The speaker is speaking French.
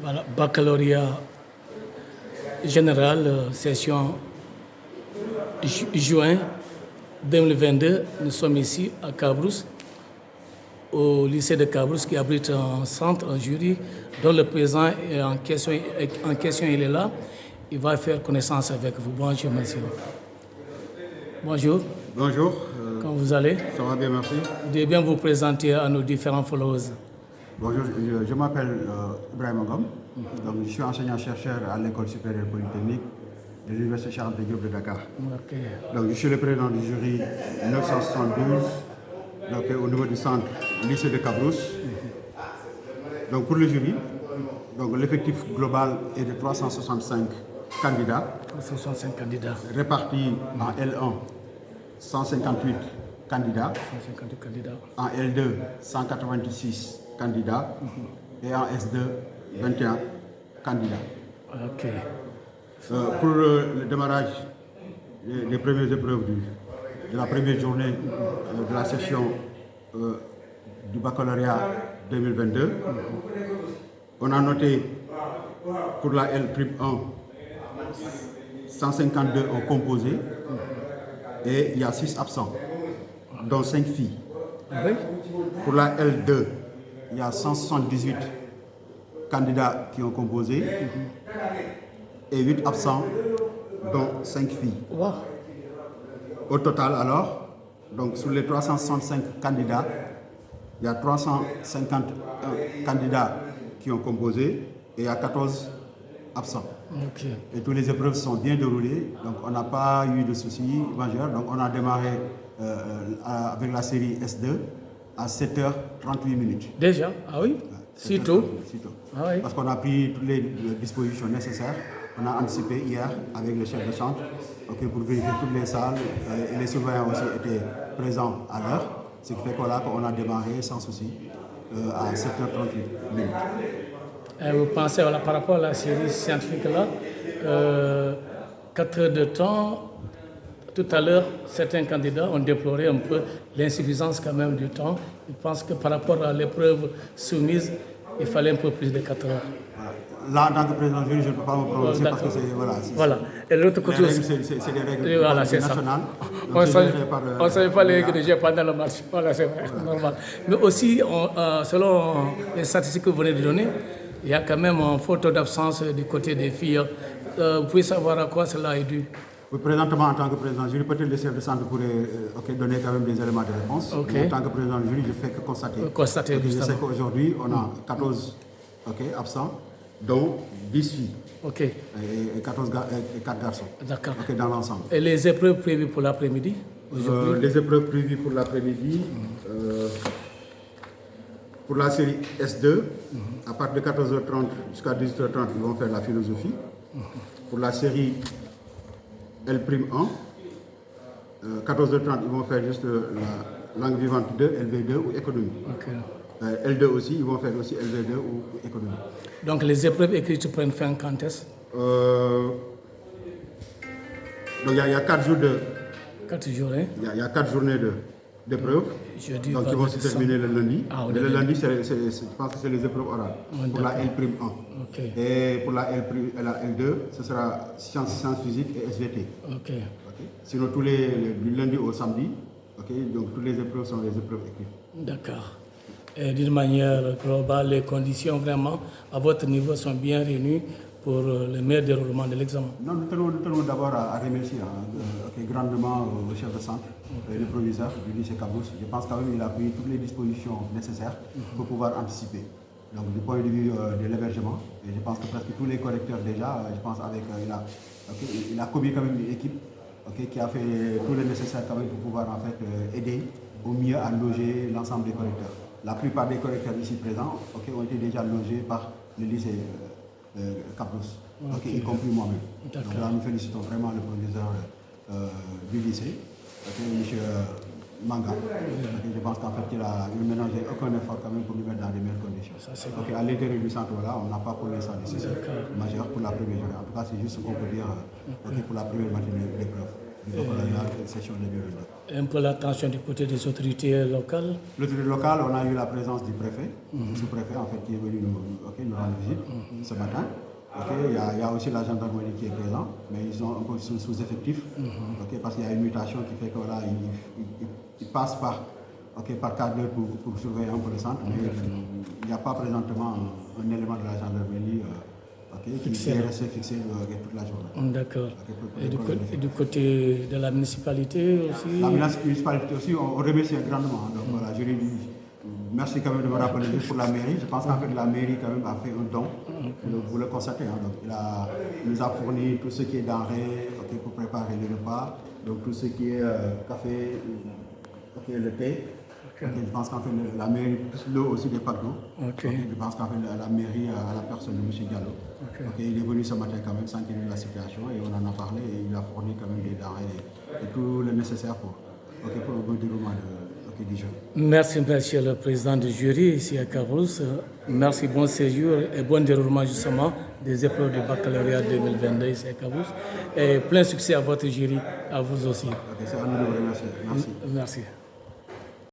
Voilà, baccalauréat général, session juin 2022. Nous sommes ici à Cabrousse, au lycée de Cabrousse, qui abrite un centre, un jury, dont le président est en question, il est là. Il va faire connaissance avec vous. Bonjour, monsieur. Bonjour. Bonjour. Comment vous allez? Ça va bien, merci. Vous devez bien vous présenter à nos différents followers. Bonjour, je m'appelle Ibrahim Agam. Donc, je suis enseignant-chercheur à l'École supérieure polytechnique de l'Université Cheikh Anta Diop de Dakar. Okay. Donc, je suis le président du jury 972 donc, au niveau du centre lycée de Cabrousse. Donc, pour le jury, l'effectif global est de 365 candidats. 365 candidats. Répartis en L1, 158 candidats. 158 candidats. En L2, 186 candidats. Et en S2, 21 candidats. Ok. Pour le démarrage des premières épreuves de la première journée de la session du baccalauréat 2022, on a noté pour la L'1 152 ont composé et il y a 6 absents, dont 5 filles. Oui. Pour la L2, il y a 178 candidats qui ont composé et 8 absents, dont 5 filles. Wow. Au total, alors, donc sur les 365 candidats, il y a 351 candidats qui ont composé et il y a 14 absents. Okay. Et toutes les épreuves sont bien déroulées, donc on n'a pas eu de soucis majeurs. Donc on a démarré avec la série S2 à 7h38. Déjà? Ah oui? Si tôt? Ah oui. Parce qu'on a pris toutes les dispositions nécessaires. On a anticipé hier avec le chef de centre pour vérifier toutes les salles et les surveillants aussi étaient présents à l'heure. Ce qui fait qu'on a démarré sans souci à 7h38. Vous pensez par rapport à la série scientifique là, 4 heures de temps, tout à l'heure, certains candidats ont déploré un peu l'insuffisance quand même du temps. Ils pensent que par rapport à l'épreuve soumise, il fallait un peu plus de 4 heures. Là, en tant que président du jury, je ne peux pas me prononcer parce que c'est... Voilà. Et l'autre côté aussi... C'est des règles nationales. On ne savait pas les règles de jeu pendant le match. Voilà, c'est vrai, normal. Mais aussi, selon les statistiques que vous venez de donner, il y a quand même un fort taux d'absence du côté des filles. Vous pouvez savoir à quoi cela est dû? Oui, présentement, en tant que président du jury, peut-être le chef de centre pourrait donner quand même des éléments de réponse. Okay. Mais en tant que président du jury, je fais que constater. Je sais qu'aujourd'hui, on a 14 absents, dont 10 filles. Okay. Et 4 garçons. D'accord. Dans l'ensemble. Et les épreuves prévues pour l'après-midi? Les épreuves prévues pour l'après-midi, pour la série S2, à partir de 14h30 jusqu'à 18h30, ils vont faire la philosophie. Pour la série L'1, 14h30, ils vont faire juste la langue vivante 2, LV2 ou économie. Okay. L2 aussi, ils vont faire aussi LV2 ou économie. Donc les épreuves écrites prennent fin quand est-ce? Donc il y a 4 jours de... 4 jours, hein? Il y a 4 journées d'épreuves. Donc ils vont se terminer le lundi. Ah, le lundi, je pense que c'est les épreuves orales pour la L'1. Okay. Et pour la L2, ce sera sciences physiques et SVT. Okay. Sinon, du lundi au samedi, donc toutes les épreuves sont les épreuves écrites. D'accord. Et d'une manière globale, les conditions vraiment à votre niveau sont bien réunies pour le meilleur déroulement de l'examen. Non, nous tenons d'abord à remercier grandement le chef de centre, le proviseur du lycée Cabrousse. Je pense quand même qu'il a pris toutes les dispositions nécessaires pour pouvoir anticiper. Donc du point de vue de l'hébergement, je pense que presque tous les correcteurs déjà, je pense il a commis quand même une équipe qui a fait tout le nécessaire quand même pour pouvoir en fait aider au mieux à loger l'ensemble des correcteurs. La plupart des correcteurs ici présents ont été déjà logés par le lycée Cabrousse, y compris moi-même. Donc là, nous félicitons vraiment le proviseur du lycée, M. Manga. Je pense qu'en fait, il a ménagé aucun effort quand même pour nous mettre dans les meilleures conditions. À l'intérieur du centre, voilà, on n'a pas pour l'instant de soucis majeurs pour la première journée. En tout cas, c'est juste ce qu'on peut dire pour la première matinée d'épreuve. du baccalauréat de session 2022. Un peu l'attention du côté des autorités locales. L'autorité locale, on a eu la présence du préfet, du sous-préfet en fait, qui est venu nous rendre visite ce matin. Il y a aussi la gendarmerie qui est présente, mais ils sont un peu sous-effectifs, parce qu'il y a une mutation qui fait que voilà, ils passent par quart d'heure pour surveiller un peu le centre, mais il n'y a pas présentement un élément de la gendarmerie qui est resté fixé toute la journée. D'accord. Et du côté de la municipalité aussi? La municipalité aussi, on remercie grandement. Donc voilà, je lui dis merci quand même de me rappeler pour la mairie. Je pense qu'en fait la mairie quand même a fait un don. Vous le constatez. Donc il nous a fourni tout ce qui est denrées pour préparer les repas. Donc tout ce qui est café, le thé. Je pense qu'en fait la mairie, l'eau aussi des packs d'eau. Je pense qu'en fait la mairie, à la personne de M. Diallo, il est venu ce matin quand même s'inquiéter de la situation et on en a parlé et il a fourni quand même des denrées et tout le nécessaire pour le bon déroulement du jeu. Merci, monsieur le président du jury ici à Cabrousse. Merci, bon séjour et bon déroulement justement des épreuves du baccalauréat 2022 ici à Cabrousse. Et plein succès à votre jury, à vous aussi. C'est à nous de vous remercier. Merci. Merci.